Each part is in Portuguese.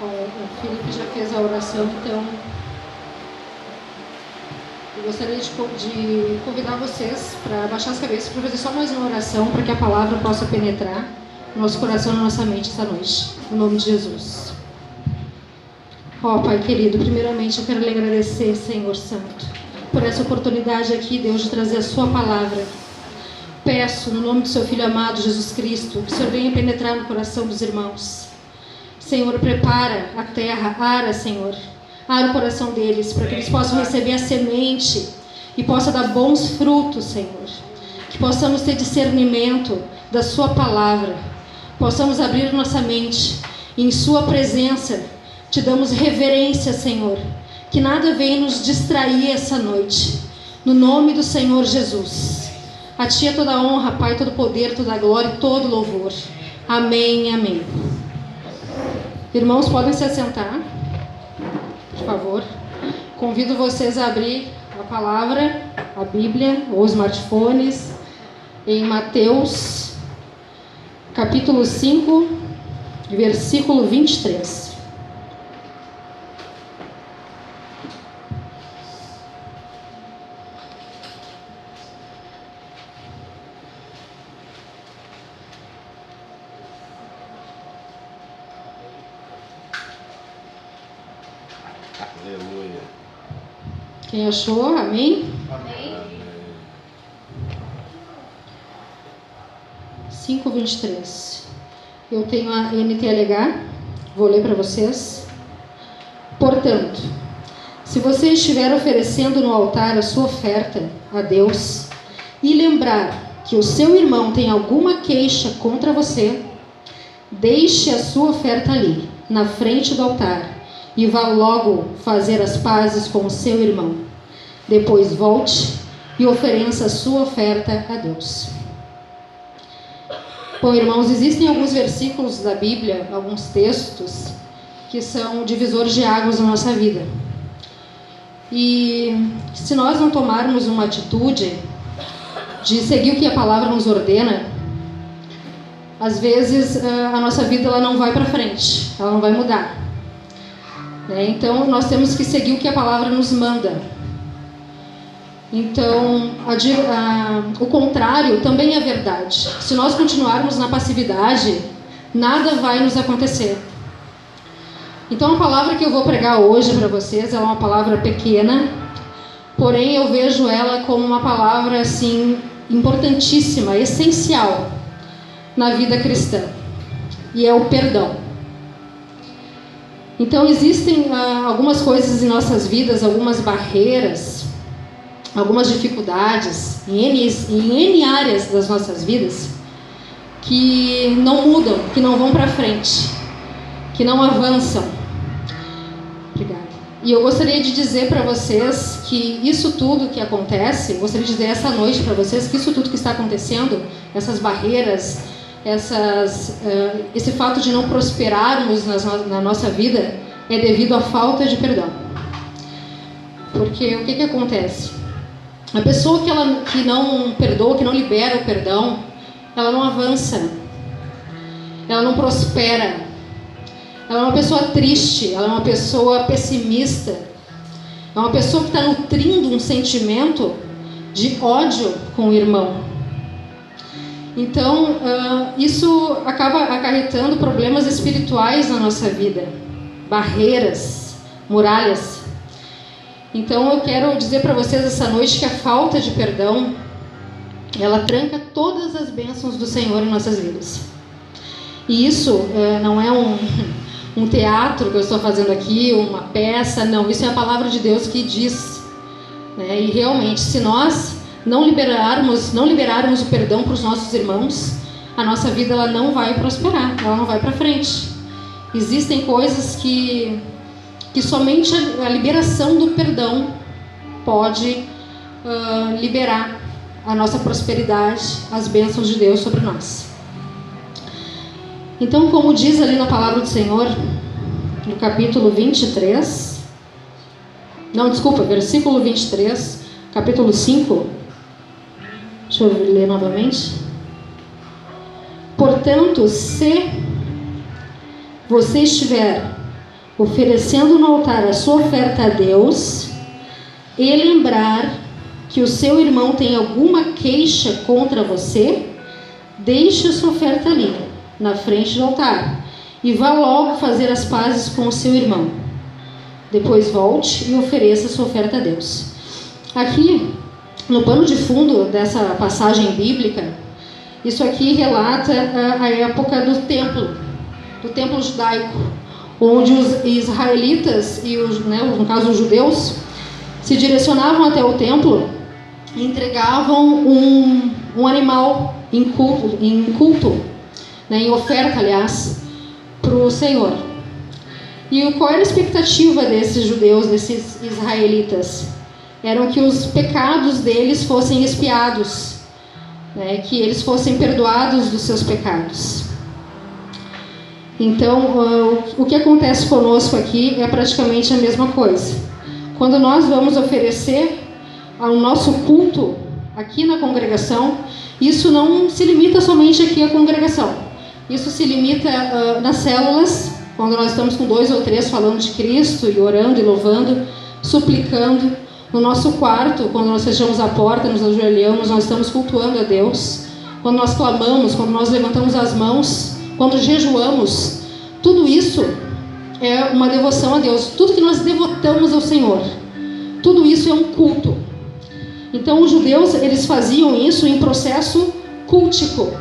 O Felipe já fez a oração, então eu gostaria de convidar vocês para baixar as cabeças para fazer só mais uma oração para que a palavra possa penetrar no nosso coração e na nossa mente esta noite, no nome de Jesus. Ó Pai querido, primeiramente eu quero lhe agradecer, Senhor Santo, por essa oportunidade aqui, Deus, de trazer a sua palavra. Peço, no nome do seu Filho amado, Jesus Cristo, que o Senhor venha penetrar no coração dos irmãos. Senhor, prepara a terra, ara, Senhor, ara o coração deles, para que eles possam receber a semente e possa dar bons frutos, Senhor. Que possamos ter discernimento da sua palavra, possamos abrir nossa mente e em sua presença te damos reverência, Senhor, que nada venha nos distrair essa noite, no nome do Senhor Jesus. A Ti é toda a honra, Pai, todo o poder, toda a glória e todo o louvor. Amém, amém. Irmãos, podem se assentar, por favor. Convido vocês a abrir a palavra, a Bíblia, ou smartphones, em Mateus, capítulo 5, versículo 23. Aleluia. Quem achou? Amém? Amém. 5:23. Eu tenho a NTLH, vou ler para vocês. Portanto, se você estiver oferecendo no altar a sua oferta a Deus e lembrar que o seu irmão tem alguma queixa contra você, deixe a sua oferta ali, na frente do altar, e vá logo fazer as pazes com o seu irmão. Depois volte e ofereça a sua oferta a Deus. Bom, irmãos, existem alguns versículos da Bíblia, alguns textos, que são divisores de águas na nossa vida. E se nós não tomarmos uma atitude de seguir o que a palavra nos ordena, às vezes a nossa vida ela não vai para frente, ela não vai mudar. Então, nós temos que seguir o que a palavra nos manda. Então, o contrário também é verdade. Se nós continuarmos na passividade, nada vai nos acontecer. Então, a palavra que eu vou pregar hoje para vocês é uma palavra pequena, porém eu vejo ela como uma palavra assim, importantíssima, essencial na vida cristã. E é o perdão. Então existem algumas coisas em nossas vidas, algumas barreiras, algumas dificuldades em N áreas das nossas vidas que não mudam, que não vão para frente, que não avançam. Obrigada. E eu gostaria de dizer para vocês que isso tudo que acontece, eu gostaria de dizer essa noite para vocês que isso tudo que está acontecendo, essas barreiras, esse fato de não prosperarmos na nossa vida é devido à falta de perdão. Porque o que acontece? A pessoa que não perdoa, que não libera o perdão, ela não avança, ela não prospera, ela é uma pessoa triste, ela é uma pessoa pessimista, é uma pessoa que está nutrindo um sentimento de ódio com o irmão. Então, isso acaba acarretando problemas espirituais na nossa vida, barreiras, muralhas. Então, eu quero dizer para vocês essa noite que a falta de perdão, ela tranca todas as bênçãos do Senhor em nossas vidas. E isso não é um teatro que eu estou fazendo aqui, uma peça, não. Isso é a palavra de Deus que diz. Né? E realmente, se nós não liberarmos o perdão para os nossos irmãos, a nossa vida ela não vai prosperar, ela não vai para frente. Existem coisas que somente a liberação do perdão pode liberar a nossa prosperidade, as bênçãos de Deus sobre nós. Então, como diz ali na palavra do Senhor, no capítulo 23, versículo 23, capítulo 5, deixa eu ler novamente. Portanto, se você estiver oferecendo no altar a sua oferta a Deus, e lembrar que o seu irmão tem alguma queixa contra você, deixe a sua oferta ali, na frente do altar, e vá logo fazer as pazes com o seu irmão. Depois volte e ofereça a sua oferta a Deus. Aqui, no pano de fundo dessa passagem bíblica, isso aqui relata a época do templo judaico, onde os israelitas e no caso os judeus, se direcionavam até o templo e entregavam um animal em culto, em oferta, aliás, para o Senhor. E qual era a expectativa desses judeus, desses israelitas? Eram que os pecados deles fossem expiados, que eles fossem perdoados dos seus pecados. Então, o que acontece conosco aqui é praticamente a mesma coisa. Quando nós vamos oferecer ao nosso culto aqui na congregação, isso não se limita somente aqui à congregação. Isso se limita nas células, quando nós estamos com 2 ou 3 falando de Cristo e orando e louvando, suplicando. No nosso quarto, quando nós fechamos a porta, nos ajoelhamos, nós estamos cultuando a Deus. Quando nós clamamos, quando nós levantamos as mãos, quando jejuamos, tudo isso é uma devoção a Deus. Tudo que nós devotamos ao Senhor, tudo isso é um culto. Então os judeus, eles faziam isso em processo cultico.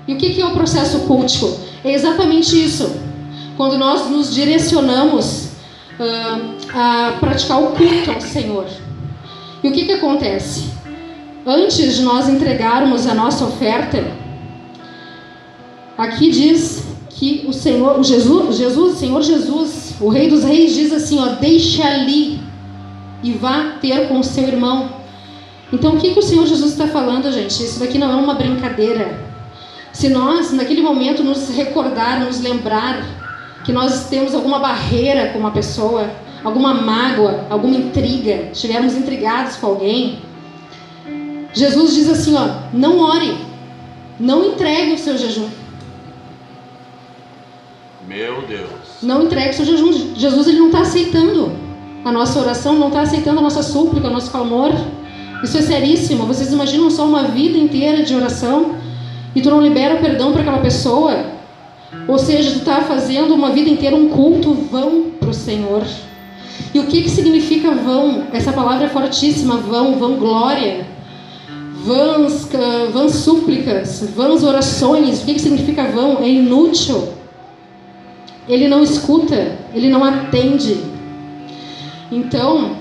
E o que é o processo cultico? É exatamente isso. Quando nós nos direcionamos a praticar o culto ao Senhor. E o que acontece? Antes de nós entregarmos a nossa oferta, aqui diz que o Senhor Jesus, o Rei dos Reis, diz assim, deixa ali e vá ter com o seu irmão. Então o que o Senhor Jesus está falando, gente? Isso daqui não é uma brincadeira. Se nós, naquele momento, nos recordar, nos lembrar que nós temos alguma barreira com uma pessoa, alguma mágoa, alguma intriga, estivermos intrigados com alguém, Jesus diz assim, não ore, não entregue o seu jejum. Meu Deus. Não entregue o seu jejum. Jesus, ele não está aceitando a nossa oração, não está aceitando a nossa súplica, o nosso clamor. Isso é seríssimo. Vocês imaginam só uma vida inteira de oração e tu não libera o perdão para aquela pessoa? Ou seja, tu está fazendo uma vida inteira um culto vão para o Senhor. E o que significa vão? Essa palavra é fortíssima. Vão glória, vãs súplicas, vãs orações. O que significa vão? É inútil. Ele não escuta, ele não atende. Então,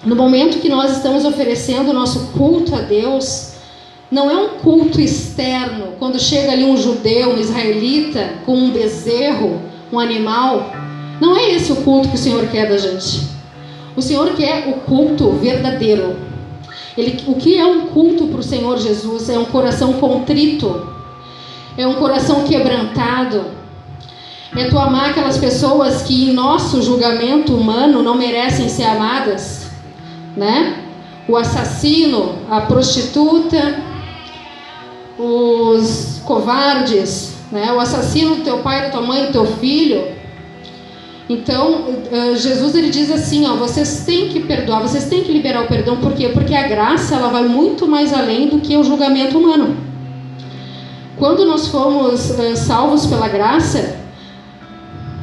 no momento que nós estamos oferecendo o nosso culto a Deus, não é um culto externo. Quando chega ali um judeu, um israelita, com um bezerro, um animal, não é esse o culto que o Senhor quer da gente. O Senhor quer o culto verdadeiro. O que é um culto para o Senhor Jesus? É um coração contrito, é um coração quebrantado. É tu amar aquelas pessoas que em nosso julgamento humano não merecem ser amadas, O assassino, a prostituta, os covardes, O assassino do teu pai, da tua mãe, do teu filho. Então, Jesus, ele diz assim, vocês têm que perdoar, vocês têm que liberar o perdão. Por quê? Porque a graça, ela vai muito mais além do que o julgamento humano. Quando nós fomos salvos pela graça,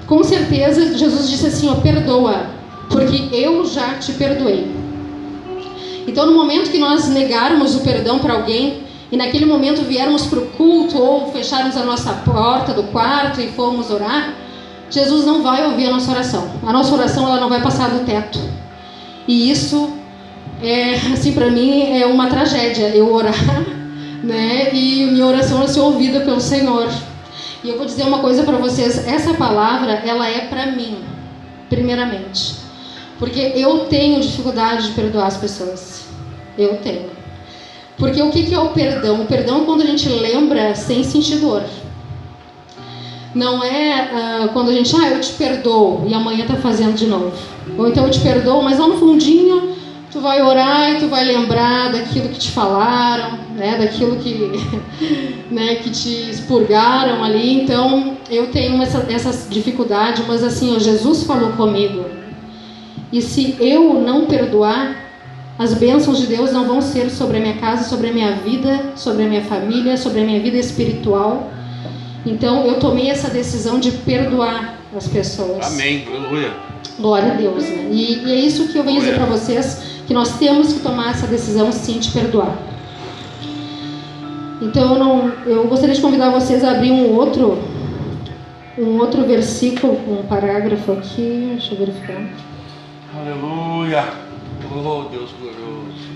com certeza, Jesus disse assim, perdoa, porque eu já te perdoei. Então, no momento que nós negarmos o perdão para alguém, e naquele momento viermos para o culto, ou fecharmos a nossa porta do quarto e formos orar, Jesus não vai ouvir a nossa oração. A nossa oração, ela não vai passar do teto. E isso, assim, para mim, é uma tragédia. Eu orar, e minha oração vai ser ouvida pelo Senhor. E eu vou dizer uma coisa para vocês, essa palavra, ela é para mim, primeiramente. Porque eu tenho dificuldade de perdoar as pessoas. Eu tenho. Porque o que é o perdão? O perdão é quando a gente lembra sem sentir dor. Não é quando a gente, eu te perdoo, e amanhã está fazendo de novo. Ou então eu te perdoo, mas lá no fundinho, tu vai orar e tu vai lembrar daquilo que te falaram, né, daquilo que, né, que te expurgaram ali. Então eu tenho essa dificuldade, mas assim, Jesus falou comigo. E se eu não perdoar, as bênçãos de Deus não vão ser sobre a minha casa, sobre a minha vida, sobre a minha família, sobre a minha vida espiritual. Então eu tomei essa decisão de perdoar as pessoas. Amém, aleluia. Glória a Deus, né? E é isso que eu venho dizer para vocês, que nós temos que tomar essa decisão sim de perdoar. Então eu gostaria de convidar vocês a abrir um outro versículo, um parágrafo aqui, deixa eu verificar. Aleluia. Oh, Deus glorioso.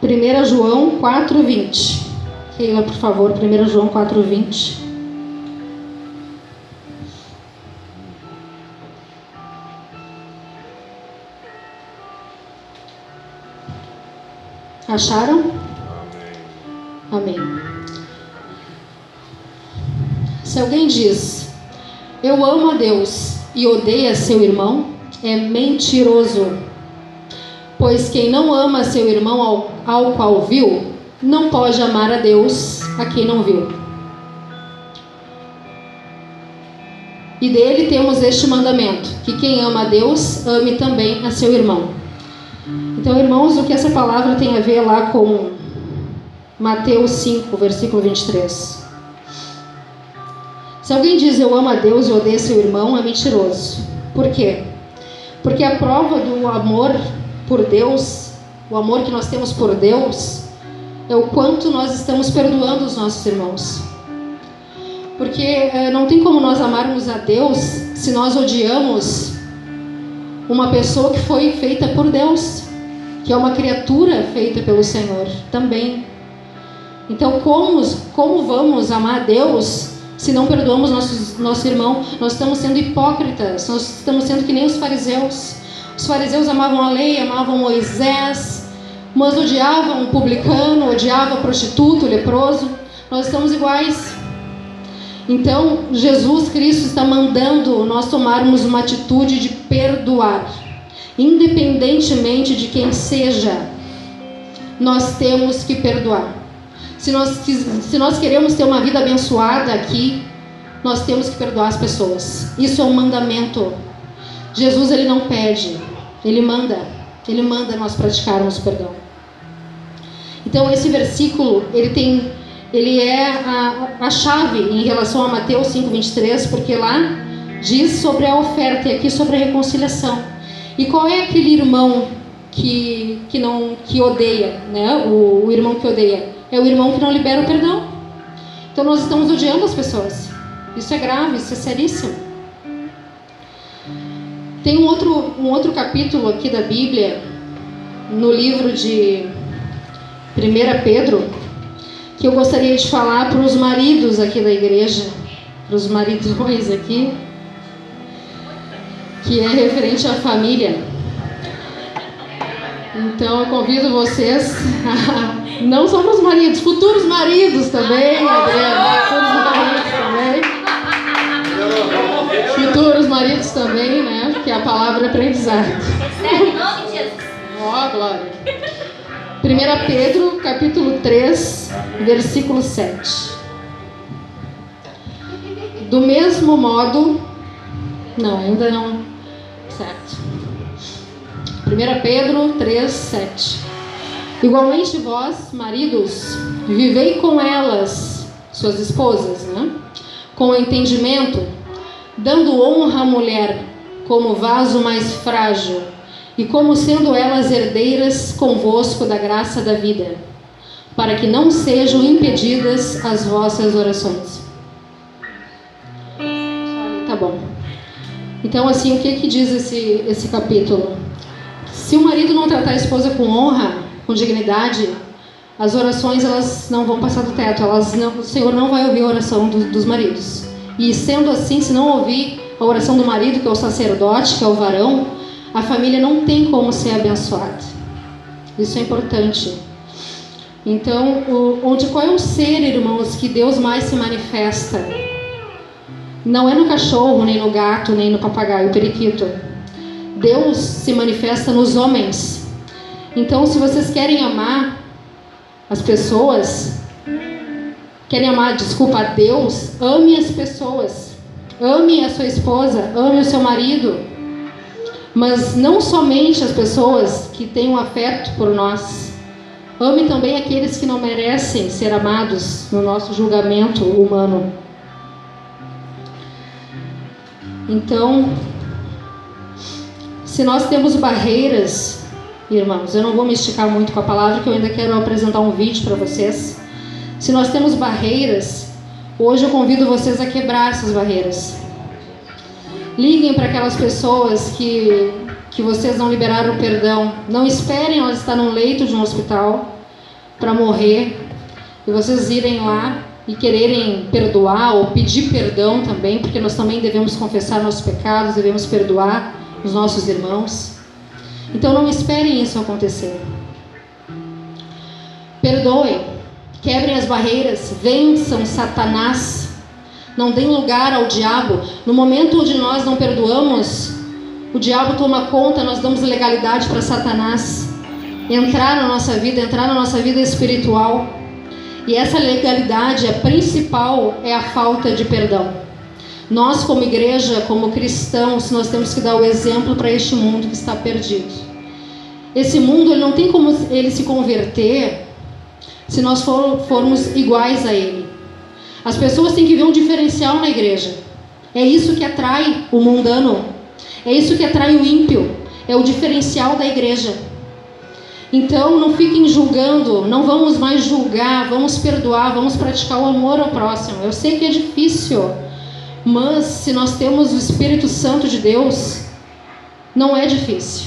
Primeira João 4:20. Keila, por favor, 1 João 4:20. Acharam? Amém. Se alguém diz, eu amo a Deus e odeia seu irmão, é mentiroso. Pois quem não ama seu irmão ao qual viu, não pode amar a Deus a quem não viu. E dele temos este mandamento, que quem ama a Deus, ame também a seu irmão. Então, irmãos, o que essa palavra tem a ver lá com Mateus 5, versículo 23? Se alguém diz eu amo a Deus e odeia seu irmão, é mentiroso. Por quê? Porque a prova do amor por Deus, o amor que nós temos por Deus, é o quanto nós estamos perdoando os nossos irmãos. Porque não tem como nós amarmos a Deus se nós odiamos uma pessoa que foi feita por Deus, que é uma criatura feita pelo Senhor também. Então como vamos amar a Deus se não perdoamos nosso irmão? Nós estamos sendo hipócritas, nós estamos sendo que nem os fariseus. Os fariseus amavam a lei, amavam Moisés, mas odiavam o publicano, odiavam o prostituto, o leproso. Nós estamos iguais. Então, Jesus Cristo está mandando nós tomarmos uma atitude de perdoar. Independentemente de quem seja, nós temos que perdoar. Se nós queremos ter uma vida abençoada aqui, nós temos que perdoar as pessoas. Isso é um mandamento. Jesus, ele não pede, ele manda nós praticarmos o perdão. Então esse versículo, ele é a chave em relação a Mateus 5:23, porque lá diz sobre a oferta e aqui sobre a reconciliação. E qual é aquele irmão que odeia, né? O irmão que odeia é o irmão que não libera o perdão. Então nós estamos odiando as pessoas. Isso é grave, isso é seríssimo. Tem um outro capítulo aqui da Bíblia, no livro de 1 Pedro, que eu gostaria de falar para os maridos aqui da igreja, para os maridões aqui, que é referente à família. Então eu convido vocês, não só para os maridos, futuros maridos também, Adriana, futuros maridos também. Futuros maridos também, né? Porque a palavra é aprendizado. Recebe em nome de Jesus. Ó, glória. 1 Pedro, capítulo 3, versículo 7. Do mesmo modo... Não, ainda não... Certo. 1 Pedro 3, 7. Igualmente vós, maridos, vivei com elas, suas esposas, né? Com entendimento, dando honra à mulher como vaso mais frágil e como sendo elas herdeiras convosco da graça da vida, para que não sejam impedidas as vossas orações. Tá bom. Então, assim, o que diz esse capítulo? Se o marido não tratar a esposa com honra, com dignidade, as orações elas não vão passar do teto. O Senhor não vai ouvir a oração dos maridos. E sendo assim, se não ouvir a oração do marido, que é o sacerdote, que é o varão, a família não tem como ser abençoada. Isso é importante. Então, qual é o ser, irmãos, que Deus mais se manifesta? Não é no cachorro, nem no gato, nem no papagaio, periquito. Deus se manifesta nos homens. Então, se vocês querem amar as pessoas, a Deus, ame as pessoas. Ame a sua esposa, ame o seu marido. Mas não somente as pessoas que têm um afeto por nós. Ame também aqueles que não merecem ser amados no nosso julgamento humano. Então, se nós temos barreiras, irmãos, eu não vou me esticar muito com a palavra, que eu ainda quero apresentar um vídeo para vocês. Se nós temos barreiras, hoje eu convido vocês a quebrar essas barreiras. Liguem para aquelas pessoas que vocês não liberaram o perdão. Não esperem elas estar num leito de um hospital para morrer e vocês irem lá e quererem perdoar ou pedir perdão também, porque nós também devemos confessar nossos pecados, devemos perdoar os nossos irmãos. Então não esperem isso acontecer. Perdoem, quebrem as barreiras, vençam Satanás. Não deem lugar ao diabo. No momento onde nós não perdoamos, o diabo toma conta, nós damos legalidade para Satanás entrar na nossa vida espiritual. E essa legalidade, a principal, é a falta de perdão. Nós, como igreja, como cristãos, nós temos que dar o exemplo para este mundo que está perdido. Esse mundo, ele não tem como ele se converter se nós formos iguais a ele. As pessoas têm que ver um diferencial na igreja. É isso que atrai o mundano. É isso que atrai o ímpio. É o diferencial da igreja. Então, não fiquem julgando. Não vamos mais julgar. Vamos perdoar. Vamos praticar o amor ao próximo. Eu sei que é difícil. Mas, se nós temos o Espírito Santo de Deus, não é difícil.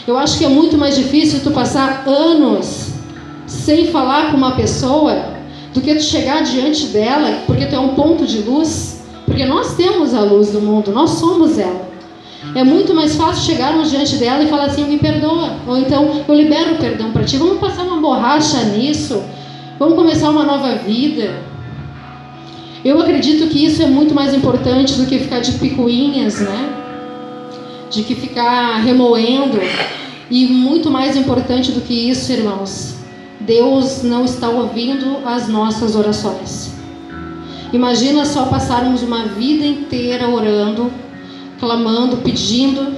Eu acho que é muito mais difícil tu passar anos sem falar com uma pessoa do que tu chegar diante dela, porque tu é um ponto de luz, porque nós temos a luz do mundo, nós somos ela. É muito mais fácil chegarmos diante dela e falar assim: me perdoa, ou então eu libero o perdão para ti, vamos passar uma borracha nisso, vamos começar uma nova vida. Eu acredito que isso é muito mais importante do que ficar de picuinhas, né? De que ficar remoendo. E muito mais importante do que isso, irmãos, Deus não está ouvindo as nossas orações. Imagina só passarmos uma vida inteira orando, clamando, pedindo,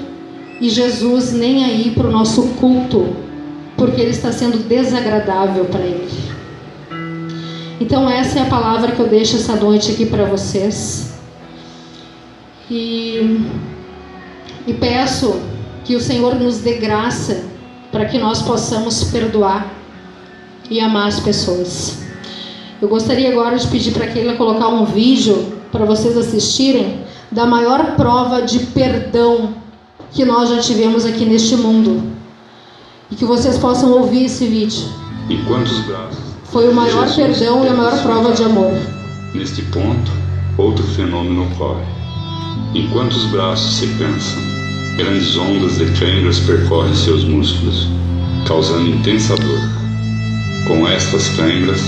e Jesus nem aí para o nosso culto, porque ele está sendo desagradável para ele. Então essa é a palavra que eu deixo essa noite aqui para vocês. E peço que o Senhor nos dê graça para que nós possamos perdoar e amar as pessoas. Eu gostaria agora de pedir para Keila colocar um vídeo para vocês assistirem da maior prova de perdão que nós já tivemos aqui neste mundo, e que vocês possam ouvir esse vídeo. Em quantos braços? Foi o maior perdão e a maior prova de amor. Neste ponto, outro fenômeno ocorre. Em quantos braços se cansam, grandes ondas de câimbras percorrem seus músculos, causando intensa dor. Com estas câimbras,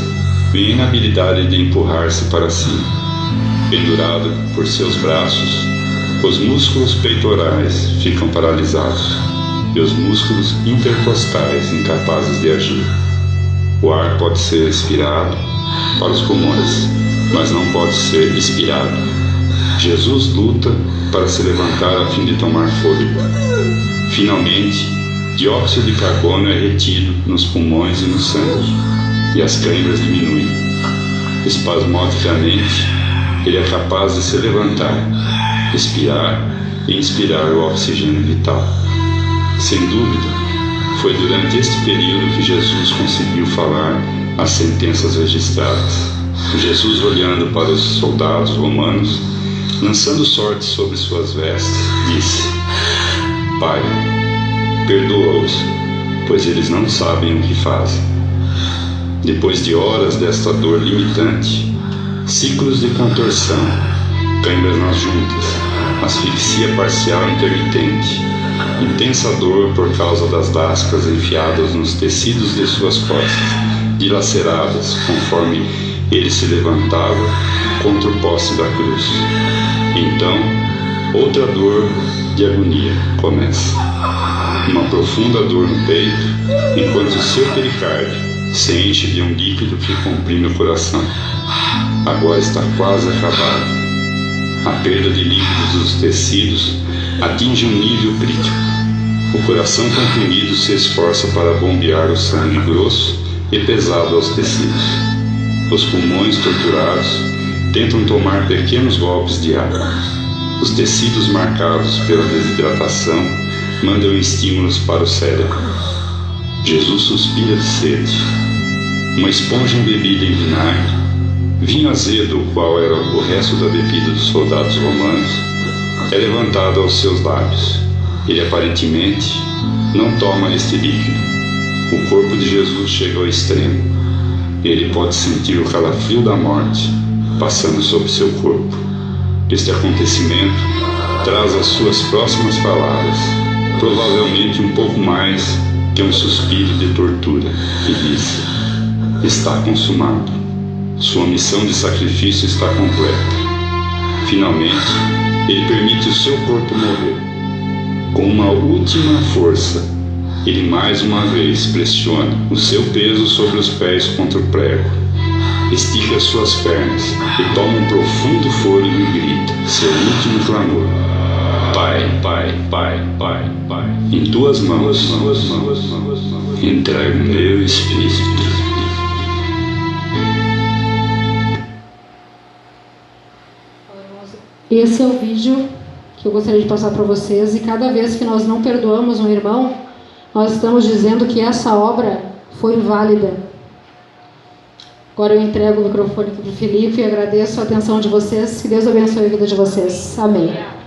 vem a inabilidade de empurrar-se para cima. Pendurado por seus braços, os músculos peitorais ficam paralisados e os músculos intercostais incapazes de agir. O ar pode ser expirado para os pulmões, mas não pode ser expirado. Jesus luta para se levantar a fim de tomar fôlego. Finalmente, dióxido de carbono é retido nos pulmões e no sangue, e as câimbras diminuem. Espasmodicamente, ele é capaz de se levantar, respirar e inspirar o oxigênio vital. Sem dúvida, foi durante este período que Jesus conseguiu falar as sentenças registradas. Jesus, olhando para os soldados romanos, lançando sorte sobre suas vestes, disse: Pai, perdoa-os, pois eles não sabem o que fazem. Depois de horas desta dor limitante, ciclos de contorção, câimbras nas juntas, asfixia parcial intermitente, intensa dor por causa das lascas enfiadas nos tecidos de suas costas, dilaceradas conforme ele se levantava contra o poste da cruz. Então, outra dor de agonia começa. Uma profunda dor no peito, enquanto o seu pericárdio se enche de um líquido que comprime o coração. Agora está quase acabado. A perda de líquidos dos tecidos atinge um nível crítico. O coração comprimido se esforça para bombear o sangue grosso e pesado aos tecidos. Os pulmões torturados tentam tomar pequenos golpes de ar. Os tecidos marcados pela desidratação mandam estímulos para o cérebro. Jesus suspira de sede. Uma esponja embebida em vinagre, vinho azedo, o qual era o resto da bebida dos soldados romanos, é levantado aos seus lábios. Ele aparentemente não toma este líquido. O corpo de Jesus chega ao extremo. Ele pode sentir o calafrio da morte passando sobre seu corpo. Este acontecimento traz as suas próximas palavras, provavelmente um pouco mais que um suspiro de tortura, e diz: está consumado. Sua missão de sacrifício está completa. Finalmente, ele permite o seu corpo morrer. Com uma última força, ele mais uma vez pressiona o seu peso sobre os pés contra o prego. Estica suas pernas e toma um profundo fôlego e grita seu último clamor: Pai, Pai, Pai, Pai, Pai, em tuas mãos, entrego o meu espírito. Esse é o vídeo que eu gostaria de passar para vocês, e cada vez que nós não perdoamos um irmão, nós estamos dizendo que essa obra foi inválida. Agora eu entrego o microfone aqui para o Felipe e agradeço a atenção de vocês. Que Deus abençoe a vida de vocês. Amém.